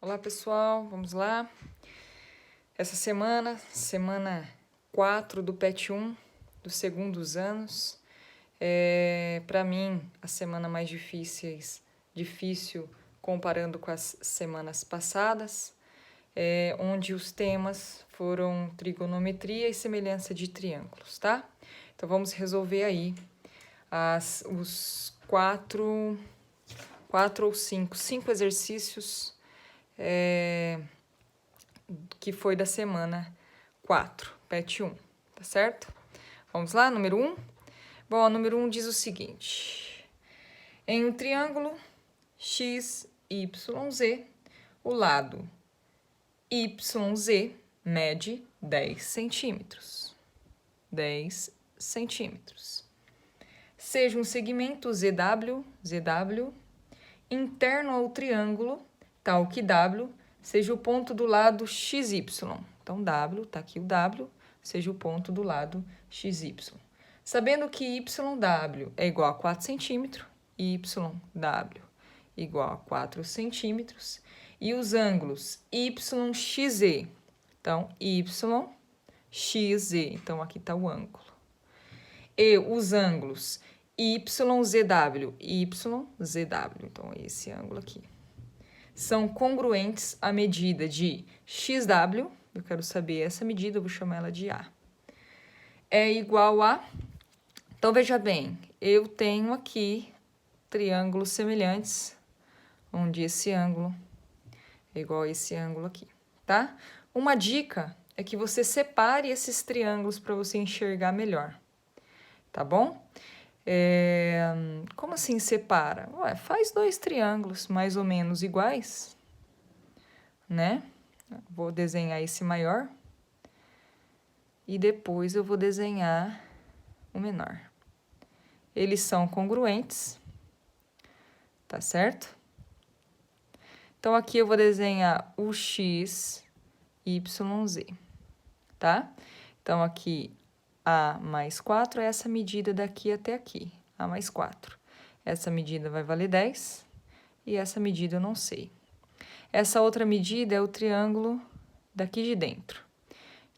Olá pessoal, vamos lá. Essa semana 4 do PET 1, dos segundos anos, para mim a semana mais difícil comparando com as semanas passadas, onde os temas foram trigonometria e semelhança de triângulos, tá? Então vamos resolver aí os quatro ou cinco exercícios que foi da semana 4, PET 1, tá certo? Vamos lá, número 1? Bom, a número 1 diz o seguinte: em um triângulo XYZ, o lado YZ mede 10 centímetros. 10 centímetros. Seja um segmento ZW interno ao triângulo, tal que W seja o ponto do lado XY. Então, W, tá aqui o W, seja o ponto do lado XY. Sabendo que YW é igual a 4 centímetros, YW igual a 4 centímetros, e os ângulos YXZ, então, YXZ, então aqui está o ângulo. E os ângulos YZW, então esse ângulo aqui, são congruentes à medida de XW, eu quero saber essa medida, eu vou chamar ela de A, é igual a... Então, veja bem, eu tenho aqui triângulos semelhantes, onde esse ângulo é igual a esse ângulo aqui, tá? Uma dica é que você separe esses triângulos para você enxergar melhor, tá bom? Como assim separa? Ué, faz dois triângulos mais ou menos iguais, né? Vou desenhar esse maior e depois eu vou desenhar o menor. Eles são congruentes, tá certo? Então, aqui eu vou desenhar o x, y, z, tá? Então, aqui A mais 4 é essa medida daqui até aqui, A mais 4. Essa medida vai valer 10 e essa medida eu não sei. Essa outra medida é o triângulo daqui de dentro.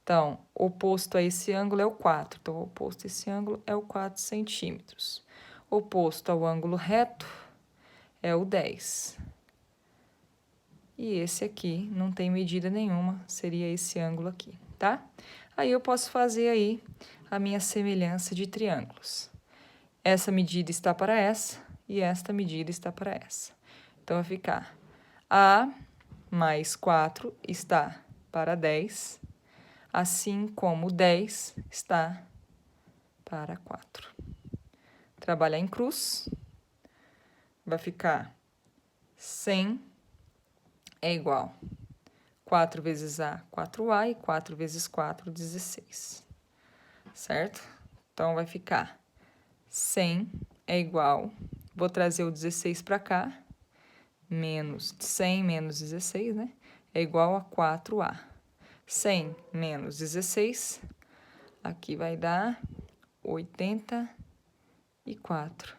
Então, oposto a esse ângulo é o 4. Então, oposto a esse ângulo é o 4 centímetros. Oposto ao ângulo reto é o 10. E esse aqui não tem medida nenhuma, seria esse ângulo aqui, tá? Aí eu posso fazer aí a minha semelhança de triângulos. Essa medida está para essa e esta medida está para essa. Então, vai ficar A mais 4 está para 10, assim como 10 está para 4. Trabalhar em cruz, vai ficar 100 é igual 4 vezes A, 4A, e 4 vezes 4, 16. Certo? Então, vai ficar 100 é igual, vou trazer o 16 para cá, menos 100 menos 16, né? É igual a 4A. 100 menos 16, aqui vai dar 84.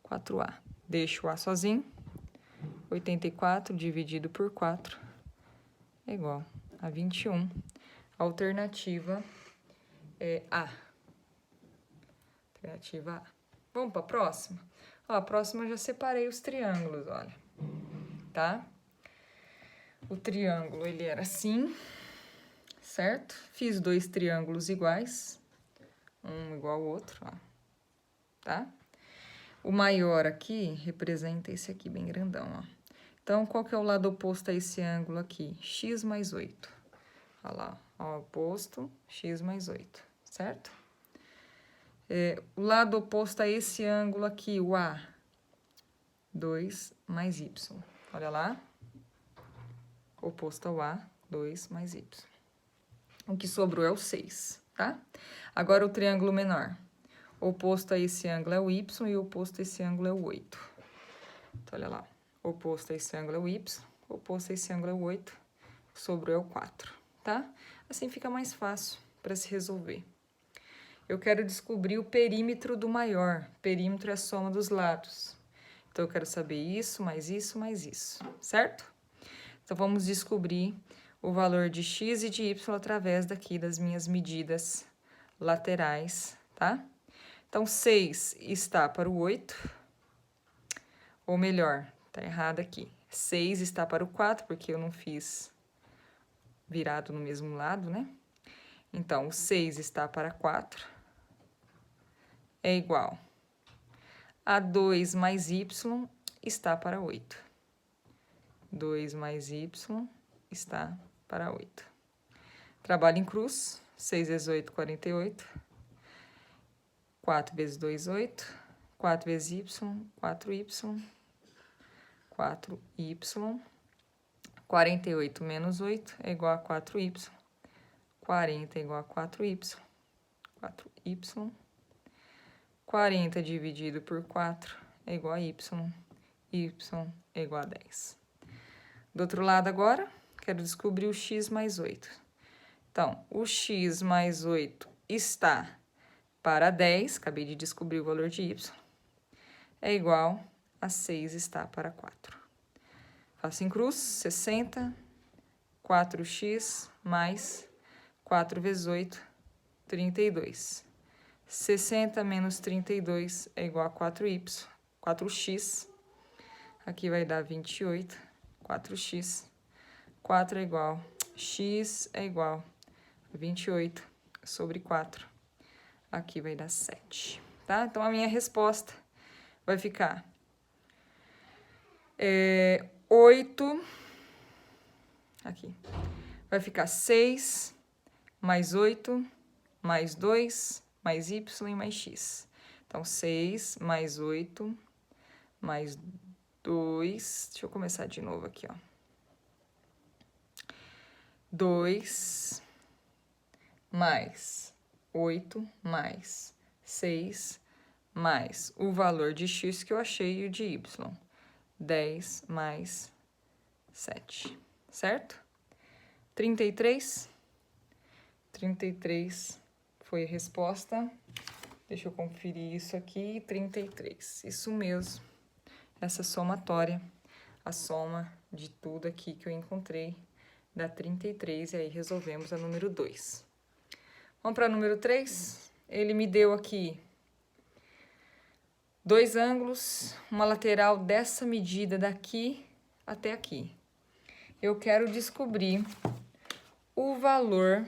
4A. Deixo o A sozinho. 84 dividido por 4 é igual a 21. A alternativa é A. Alternativa A. Vamos para a próxima? Ó, a próxima eu já separei os triângulos, olha. Tá? O triângulo, ele era assim, certo? Fiz dois triângulos iguais, um igual ao outro, ó. Tá? O maior aqui representa esse aqui bem grandão, ó. Então, qual que é o lado oposto a esse ângulo aqui? X mais 8. Olha lá, ó, oposto, x mais 8, certo? O lado oposto a esse ângulo aqui, o A, 2 mais y. Olha lá, oposto ao A, 2 mais y. O que sobrou é o 6, tá? Agora, o triângulo menor. Oposto a esse ângulo é o y e oposto a esse ângulo é o 8. Então, olha lá. Oposto a esse ângulo é o y, oposto a esse ângulo é o 8, sobrou é o 4, tá? Assim fica mais fácil para se resolver. Eu quero descobrir o perímetro do maior. Perímetro é a soma dos lados. Então, eu quero saber isso, mais isso, mais isso, certo? Então, vamos descobrir o valor de x e de y através daqui das minhas medidas laterais, tá? Então, 6 está para o 8, ou melhor, tá errado aqui. 6 está para o 4, porque eu não fiz virado no mesmo lado, né? Então, o 6 está para 4, é igual a 2 mais y está para 8. 2 mais y está para 8. Trabalho em cruz, 6 vezes 8, 48. 4 vezes 2, 8. 4 vezes y, 4y. 4y. 48 menos 8 é igual a 4y. 40 é igual a 4y. 4y. 40 dividido por 4 é igual a y. Y é igual a 10. Do outro lado agora, quero descobrir o x mais 8. Então, o x mais 8 está para 10, acabei de descobrir o valor de y, é igual a 6 está para 4. Faço em cruz, 60, 4x mais 4 vezes 8, 32. 60 menos 32 é igual a 4x. Aqui vai dar 28, 4x. 4 é igual, x é igual a 28 sobre 4. Aqui vai dar 7, tá? Então, a minha resposta vai ficar 8, aqui, vai ficar 6 mais 8 mais 2 mais y e mais x. Então, 6 mais 8 mais 2, deixa eu começar de novo aqui, ó. 2 mais 8 mais 6 mais o valor de x que eu achei e o de y. 10 mais 7, certo? 33. 33 foi a resposta. Deixa eu conferir isso aqui. 33, isso mesmo. Essa somatória, a soma de tudo aqui que eu encontrei, dá 33, e aí resolvemos a número 2. Vamos para a número 3. Ele me deu aqui 2 ângulos, uma lateral dessa medida daqui até aqui. Eu quero descobrir o valor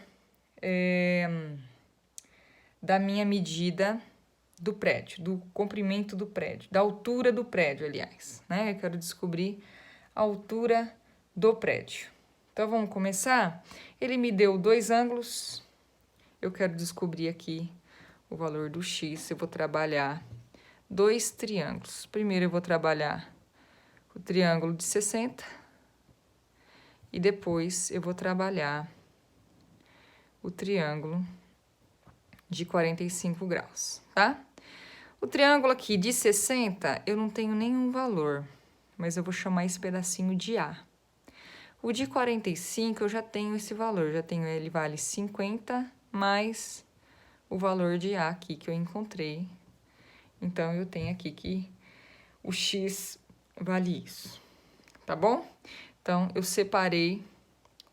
da minha medida do prédio, do comprimento do prédio, da altura do prédio, aliás, né? Eu quero descobrir a altura do prédio. Então, vamos começar? Ele me deu 2 ângulos, eu quero descobrir aqui o valor do x, eu vou trabalhar 2 triângulos. Primeiro, eu vou trabalhar o triângulo de 60 e depois eu vou trabalhar o triângulo de 45 graus, tá? O triângulo aqui de 60, eu não tenho nenhum valor, mas eu vou chamar esse pedacinho de A. O de 45, eu já tenho esse valor, já tenho ele vale 50 mais o valor de A aqui que eu encontrei. Então, eu tenho aqui que o x vale isso, tá bom? Então, eu separei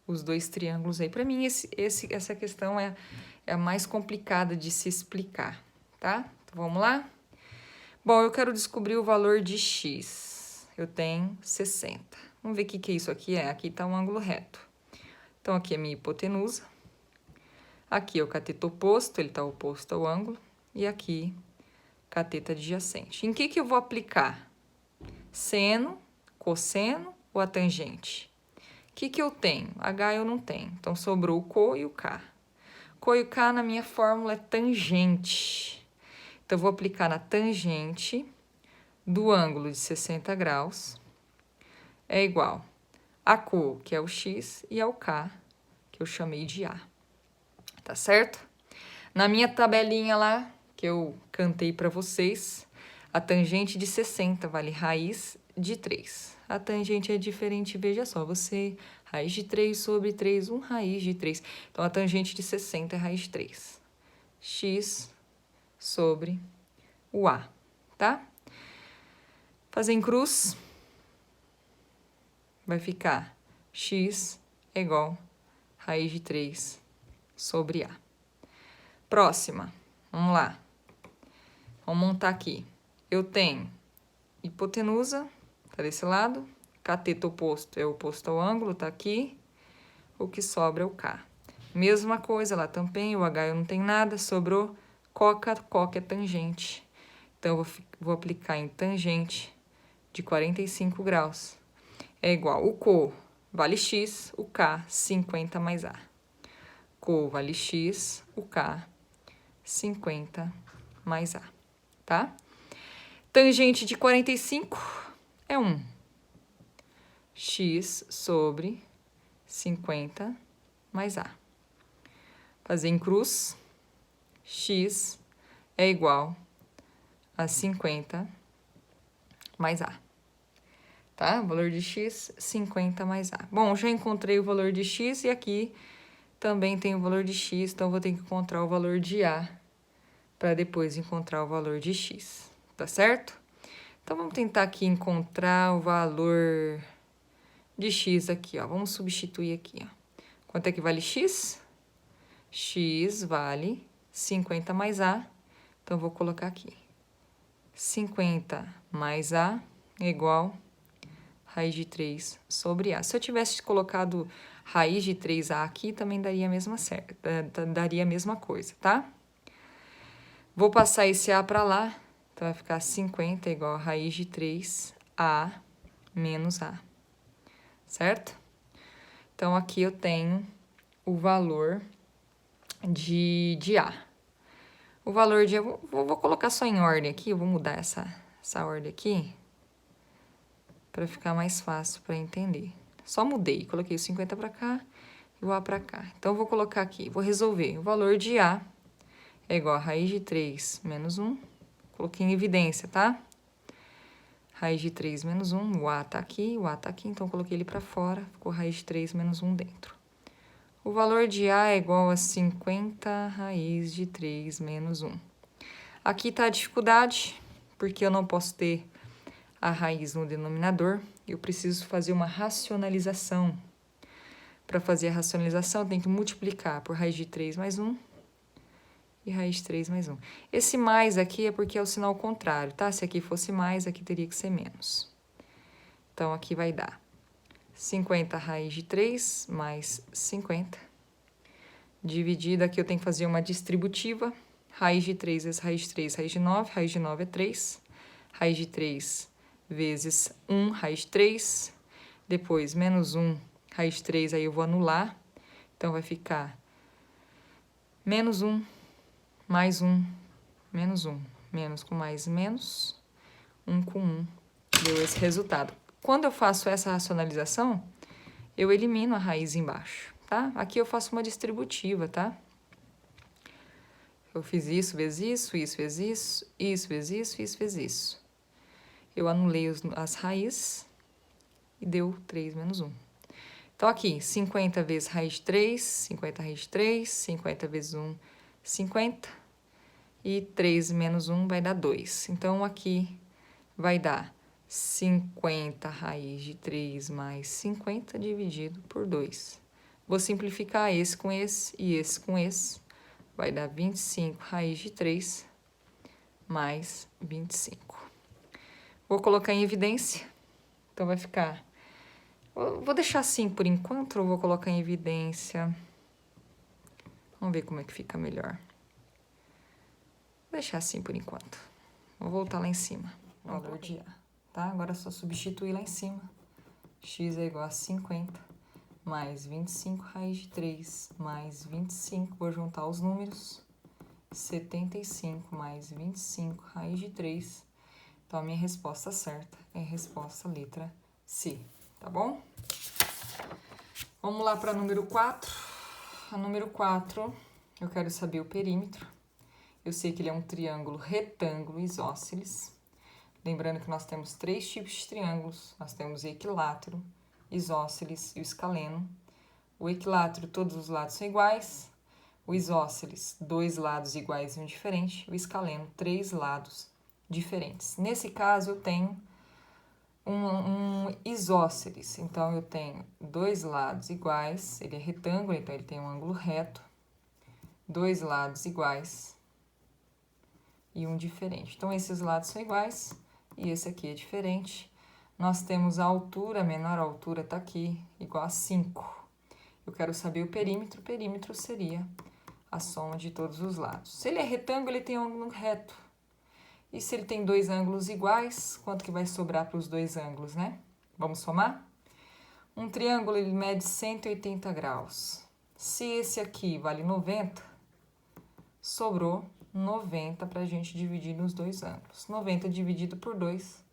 os 2 triângulos aí. Para mim, essa questão é a mais complicada de se explicar, tá? Então, vamos lá? Bom, eu quero descobrir o valor de x. Eu tenho 60. Vamos ver o que é isso aqui. Aqui está um ângulo reto. Então, aqui é minha hipotenusa. Aqui é o cateto oposto, ele está oposto ao ângulo. E aqui, cateto adjacente. Em que eu vou aplicar? Seno, cosseno ou a tangente? O que eu tenho? H eu não tenho. Então, sobrou o co e o k. Co e o k na minha fórmula é tangente. Então, eu vou aplicar na tangente do ângulo de 60 graus. É igual a co, que é o x, e ao k, que eu chamei de A. Tá certo? Na minha tabelinha lá, que eu cantei para vocês, a tangente de 60 vale raiz de 3. A tangente é diferente, veja só, raiz de 3 sobre 3, 1 raiz de 3. Então, a tangente de 60 é raiz de 3. X sobre o A, tá? Fazer em cruz, vai ficar x é igual a raiz de 3 sobre A. Próxima, vamos lá. Vamos montar aqui. Eu tenho hipotenusa, tá desse lado. Cateto oposto é oposto ao ângulo, tá aqui. O que sobra é o K. Mesma coisa, lá tampei, o H eu não tenho nada, sobrou coca, coca é tangente. Então, eu vou aplicar em tangente de 45 graus. É igual, o co vale x, o K 50 mais A. Co vale x, o K 50 mais A, tá? Tangente de 45 é 1. X sobre 50 mais A. Fazer em cruz, x é igual a 50 mais A. Tá? O valor de x, 50 mais A. Bom, já encontrei o valor de x e aqui também tem o valor de x, então vou ter que encontrar o valor de A para depois encontrar o valor de x, tá certo? Então, vamos tentar aqui encontrar o valor de x aqui, ó. Vamos substituir aqui, ó. Quanto é que vale x? X vale 50 mais A, então vou colocar aqui. 50 mais A é igual a raiz de 3 sobre A. Se eu tivesse colocado raiz de 3A aqui, também daria a mesma coisa, tá? Vou passar esse A para lá, então vai ficar 50 igual a raiz de 3A menos A, certo? Então, aqui eu tenho o valor de A. O valor de A, vou colocar só em ordem aqui, eu vou mudar essa ordem aqui, para ficar mais fácil para entender. Só mudei, coloquei o 50 para cá e o A para cá. Então, eu vou colocar aqui, vou resolver. O valor de A é igual a raiz de 3 menos 1. Coloquei em evidência, tá? Raiz de 3 menos 1, o A tá aqui, o A tá aqui, então coloquei ele para fora, ficou raiz de 3 menos 1 dentro. O valor de A é igual a 50 raiz de 3 menos 1. Aqui tá a dificuldade, porque eu não posso ter a raiz no denominador, eu preciso fazer uma racionalização. Para fazer a racionalização, eu tenho que multiplicar por raiz de 3 mais 1 e raiz de 3 mais 1. Esse mais aqui é porque é o sinal contrário, tá? Se aqui fosse mais, aqui teria que ser menos. Então, aqui vai dar 50 raiz de 3 mais 50. Dividido, aqui eu tenho que fazer uma distributiva. Raiz de 3 vezes raiz de 3, raiz de 9. Raiz de 9 é 3. Raiz de 3 vezes 1, raiz de 3. Depois, menos 1, raiz de 3, aí eu vou anular. Então, vai ficar menos 1, mais 1, menos 1. Menos com mais menos, 1 com 1. Deu esse resultado. Quando eu faço essa racionalização, eu elimino a raiz embaixo, tá? Aqui eu faço uma distributiva, tá? Eu fiz isso vezes isso, isso vezes isso, isso vezes isso, isso vezes isso. Eu anulei as raízes e deu 3 menos 1. Então, aqui, 50 vezes raiz de 3, 50 raiz de 3, 50 vezes 1, 50. E 3 menos 1 vai dar 2. Então, aqui vai dar 50 raiz de 3 mais 50 dividido por 2. Vou simplificar esse com esse e esse com esse. Vai dar 25 raiz de 3 mais 25. Vou colocar em evidência. Então, vai ficar... Vou deixar assim por enquanto ou vou colocar em evidência? Vamos ver como é que fica melhor. Vou deixar assim por enquanto. Vou voltar lá em cima. Valor de A, tá? Agora é só substituir lá em cima. X é igual a 50 mais 25 raiz de 3 mais 25. Vou juntar os números. 75 mais 25 raiz de 3. Então, a minha resposta certa é a resposta letra C, tá bom? Vamos lá para número 4. A número 4, eu quero saber o perímetro. Eu sei que ele é um triângulo retângulo isósceles. Lembrando que nós temos 3 tipos de triângulos. Nós temos o equilátero, isósceles e o escaleno. O equilátero, todos os lados são iguais. O isósceles, 2 lados iguais e um diferente. O escaleno, 3 lados diferentes. Nesse caso, eu tenho um isósceles. Então, eu tenho dois lados iguais, ele é retângulo, então ele tem um ângulo reto. Dois lados iguais e um diferente. Então, esses lados são iguais e esse aqui é diferente. Nós temos a altura, a menor altura está aqui, igual a 5. Eu quero saber o perímetro seria a soma de todos os lados. Se ele é retângulo, ele tem um ângulo reto. E se ele tem dois ângulos iguais, quanto que vai sobrar para os dois ângulos, né? Vamos somar? Um triângulo, ele mede 180 graus. Se esse aqui vale 90, sobrou 90 para a gente dividir nos dois ângulos. 90 dividido por 2,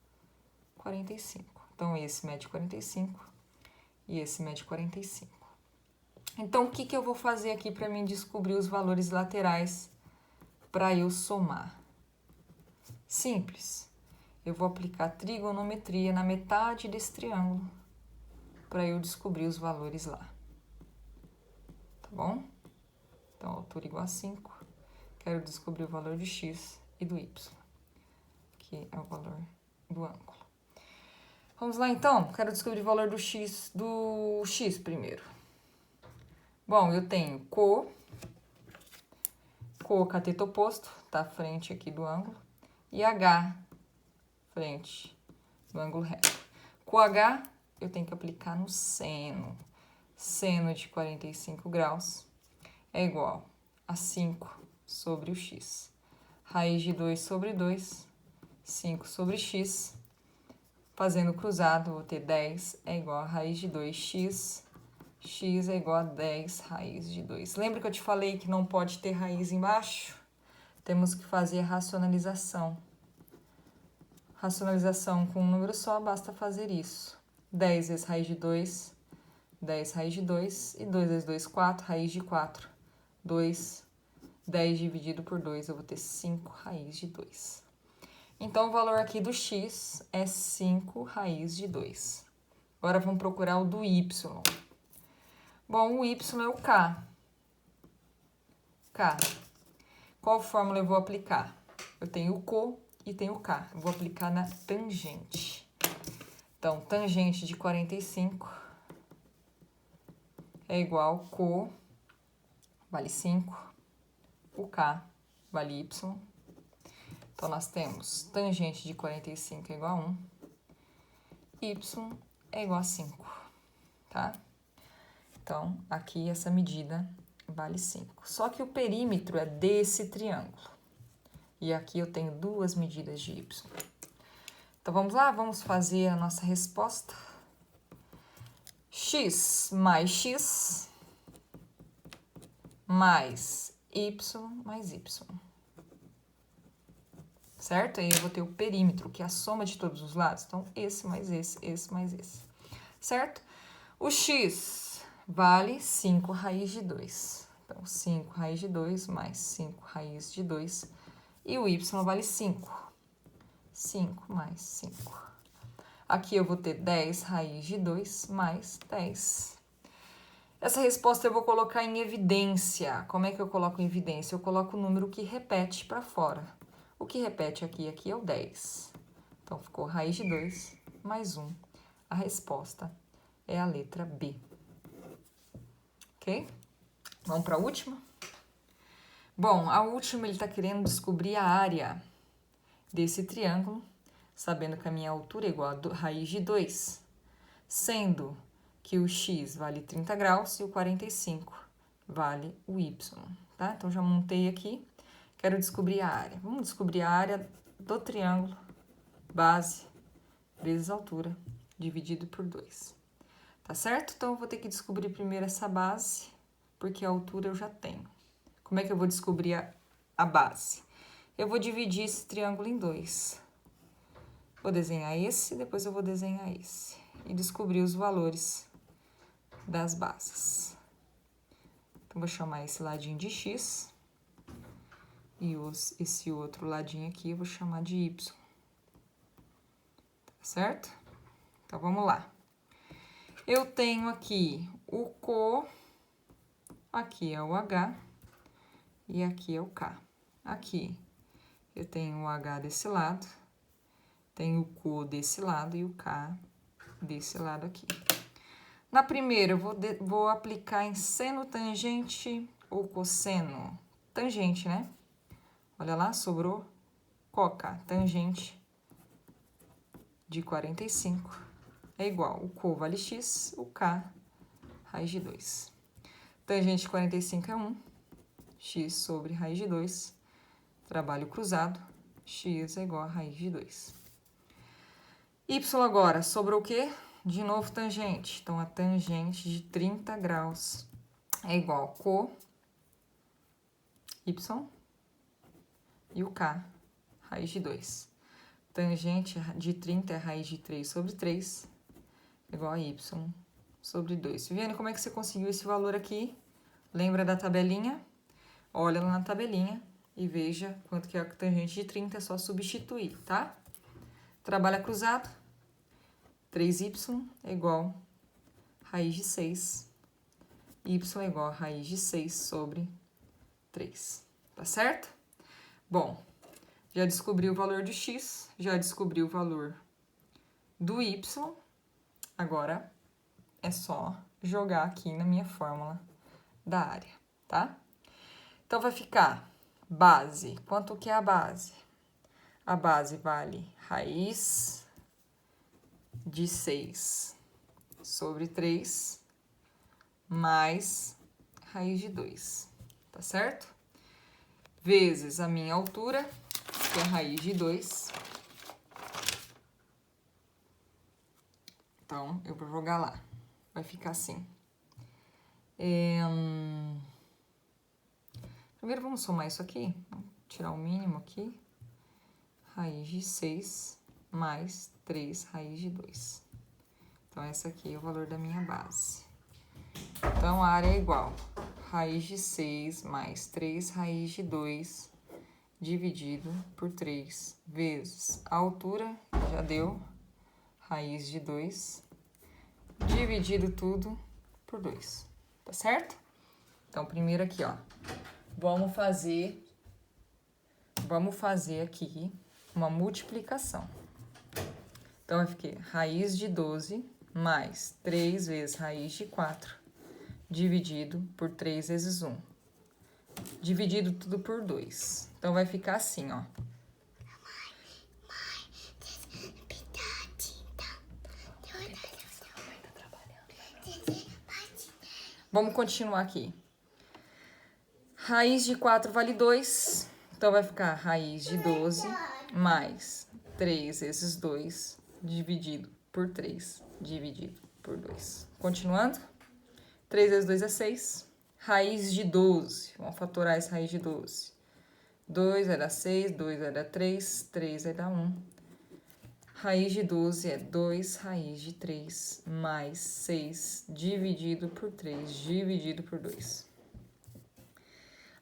45. Então, esse mede 45 e esse mede 45. Então, o que eu vou fazer aqui para mim descobrir os valores laterais para eu somar? Simples. Eu vou aplicar trigonometria na metade desse triângulo para eu descobrir os valores lá. Tá bom? Então, altura igual a 5. Quero descobrir o valor de x e do y, que é o valor do ângulo. Vamos lá, então? Quero descobrir o valor do x primeiro. Bom, eu tenho cateto oposto, tá à frente aqui do ângulo, e h, frente do ângulo reto. Com h, eu tenho que aplicar no seno. Seno de 45 graus é igual a 5 sobre o x. Raiz de 2 sobre 2, 5 sobre x. Fazendo cruzado, vou ter 10 é igual a raiz de 2x. X é igual a 10 raiz de 2. Lembra que eu te falei que não pode ter raiz embaixo? Temos que fazer a racionalização. Racionalização com um número só, basta fazer isso. 10 vezes raiz de 2, 10 raiz de 2. E 2 vezes 2, 4, raiz de 4. 2, 10 dividido por 2, eu vou ter 5 raiz de 2. Então, o valor aqui do x é 5 raiz de 2. Agora, vamos procurar o do y. Bom, o y é o k. Qual fórmula eu vou aplicar? Eu tenho o co e tenho o k. Eu vou aplicar na tangente. Então, tangente de 45 é igual co, vale 5. O k vale y. Então, nós temos tangente de 45 é igual a 1. Y é igual a 5, tá? Então, aqui essa medida vale 5. Só que o perímetro é desse triângulo. E aqui eu tenho duas medidas de y. Então, vamos lá? Vamos fazer a nossa resposta. X mais x mais y mais y. Certo? Aí eu vou ter o perímetro, que é a soma de todos os lados. Então, esse mais esse mais esse. Certo? O x vale 5 raiz de 2. Então, 5 raiz de 2 mais 5 raiz de 2. E o y vale 5. 5 mais 5. Aqui eu vou ter 10 raiz de 2 mais 10. Essa resposta eu vou colocar em evidência. Como é que eu coloco em evidência? Eu coloco o número que repete para fora. O que repete aqui é o 10. Então, ficou raiz de 2 mais 1. A resposta é a letra B. Ok? Vamos para a última? Bom, a última ele está querendo descobrir a área desse triângulo, sabendo que a minha altura é igual a raiz de 2, sendo que o x vale 30 graus e o 45 vale o y, tá? Então, já montei aqui. Quero descobrir a área. Vamos descobrir a área do triângulo base vezes altura dividido por 2. Tá certo? Então, eu vou ter que descobrir primeiro essa base, porque a altura eu já tenho. Como é que eu vou descobrir a base? Eu vou dividir esse triângulo em 2. Vou desenhar esse, depois eu vou desenhar esse. E descobrir os valores das bases. Então, vou chamar esse ladinho de x. E esse outro ladinho aqui eu vou chamar de y. Tá certo? Então, vamos lá. Eu tenho aqui o co, aqui é o h e aqui é o k. Aqui eu tenho o h desse lado Tem o co desse lado e o k desse lado aqui. Na primeira, eu vou aplicar em seno tangente ou cosseno? Tangente, né? Olha lá, sobrou coca, tangente de 45 é igual. O co vale x, o k, raiz de 2. Tangente de 45 é 1, x sobre raiz de 2. Trabalho cruzado, x é igual a raiz de 2. Y agora, sobrou o quê? De novo, tangente. Então, a tangente de 30 graus é igual a co y e o k, raiz de 2. Tangente de 30 é raiz de 3 sobre 3, igual a y sobre 2. Viviane, como é que você conseguiu esse valor aqui? Lembra da tabelinha? Olha lá na tabelinha e veja quanto que é a tangente de 30, é só substituir, tá? Trabalha cruzado. 3y é igual a raiz de 6. Y é igual a raiz de 6 sobre 3. Tá certo? Bom, já descobri o valor de x, já descobri o valor do y. Agora é só jogar aqui na minha fórmula da área, tá? Então, vai ficar base. Quanto que é a base? A base vale raiz de 6 sobre 3 mais raiz de 2, tá certo? Vezes a minha altura, que é raiz de 2. Então, eu vou jogar lá. Vai ficar assim. Primeiro, vamos somar isso aqui. Vamos tirar o mínimo aqui. Raiz de 6 mais 3 raiz de 2. Então, essa aqui é o valor da minha base. Então, a área é igual a raiz de 6 mais 3 raiz de 2 dividido por 3 vezes a altura, já deu, raiz de 2, dividido tudo por 2, tá certo? Então, primeiro aqui, ó, vamos fazer aqui uma multiplicação. Então, vai ficar raiz de 12 mais 3 vezes raiz de 4, dividido por 3 vezes 1. Dividido tudo por 2. Então, vai ficar assim, ó. Vamos continuar aqui. Raiz de 4 vale 2. Então, vai ficar raiz de 12 mais 3 vezes 2, dividido por 3, dividido por 2. Continuando. 3 vezes 2 é 6. Raiz de 12. Vamos fatorar essa raiz de 12. 2 vai dar 6, 2 vai dar 3, 3 vai dar 1. Raiz de 12 é 2 raiz de 3 mais 6 dividido por 3, dividido por 2.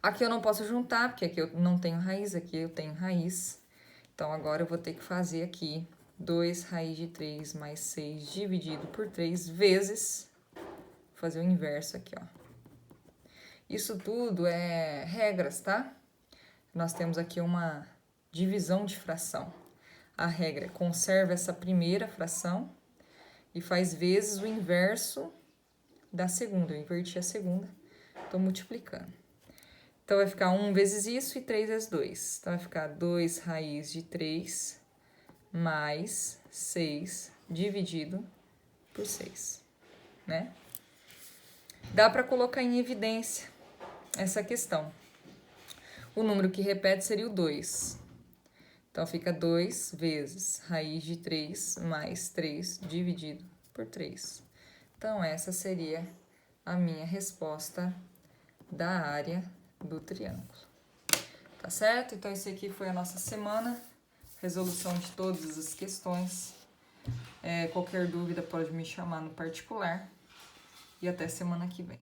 Aqui eu não posso juntar, porque aqui eu não tenho raiz, aqui eu tenho raiz. Então, agora eu vou ter que fazer aqui 2 raiz de 3 mais 6 dividido por 3 vezes... Vou fazer o inverso aqui, ó. Isso tudo é regras, tá? Nós temos aqui uma divisão de fração. A regra é conserva essa primeira fração e faz vezes o inverso da segunda. Eu inverti a segunda, tô multiplicando. Então, vai ficar 1 vezes isso e 3 vezes 2. Então, vai ficar 2 raiz de 3 mais 6 dividido por 6, né? Dá para colocar em evidência essa questão. O número que repete seria o 2. Então, fica 2 vezes raiz de 3 mais 3 dividido por 3. Então, essa seria a minha resposta da área do triângulo. Tá certo? Então, esse aqui foi a nossa semana. Resolução de todas as questões. Qualquer dúvida pode me chamar no particular. E até semana que vem.